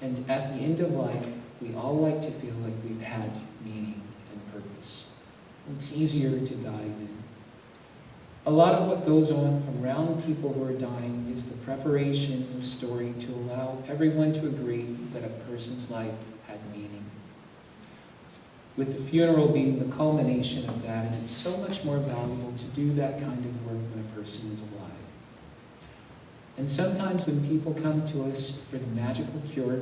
And at the end of life, we all like to feel like we've had meaning and purpose. It's easier to die then. A lot of what goes on around people who are dying is the preparation of story to allow everyone to agree that a person's life had meaning, with the funeral being the culmination of that, and it's so much more valuable to do that kind of work when a person is alive. And sometimes when people come to us for the magical cure,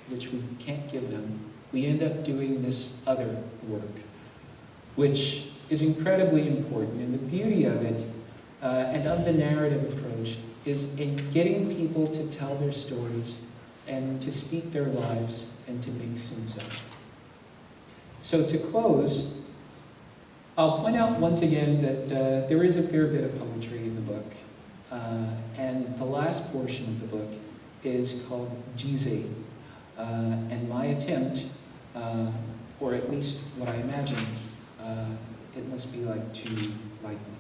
which we can't give them, we end up doing this other work, which is incredibly important. And the beauty of it, and of the narrative approach, is in getting people to tell their stories and to speak their lives and to make sense of it. So to close, I'll point out once again that there is a fair bit of poetry in the book. And the last portion of the book is called Jize. And my attempt, or at least what I imagine, it must be like to write them.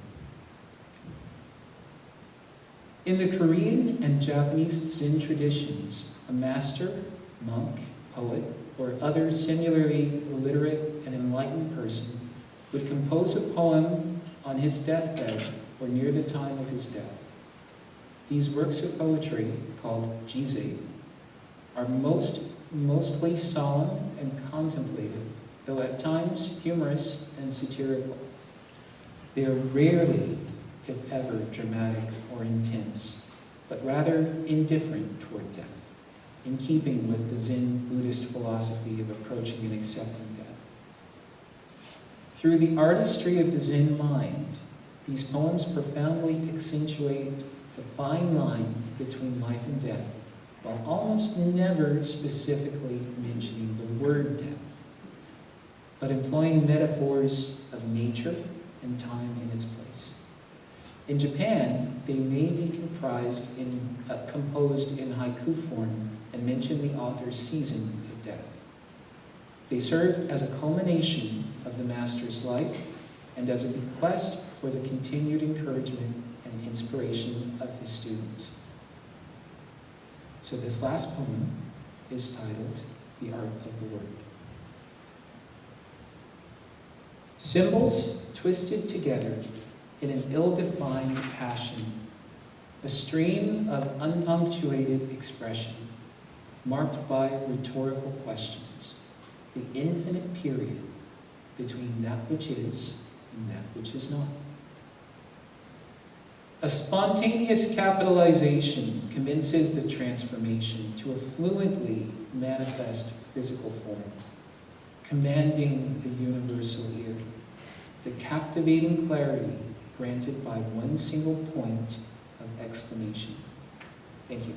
In the Korean and Japanese Zen traditions, a master, monk, poet, or other similarly literate and enlightened person would compose a poem on his deathbed or near the time of his death. These works of poetry, called Jize, are mostly solemn and contemplative, though at times humorous and satirical. They are rarely, if ever, dramatic or intense, but rather indifferent toward death, in keeping with the Zen Buddhist philosophy of approaching and accepting death. Through the artistry of the Zen mind, these poems profoundly accentuate the fine line between life and death, while almost never specifically mentioning the word death, but employing metaphors of nature and time in its place. In Japan, they may be composed in haiku form and mention the author's season of death. They serve as a culmination of the master's life and as a bequest for the continued encouragement and inspiration of his students. So this last poem is titled The Art of the Word. Symbols twisted together in an ill-defined passion, a stream of unpunctuated expression, marked by rhetorical questions, the infinite period between that which is and that which is not. A spontaneous capitalization commences the transformation to a fluently manifest physical form, commanding the universal ear, the captivating clarity granted by one single point of exclamation. Thank you.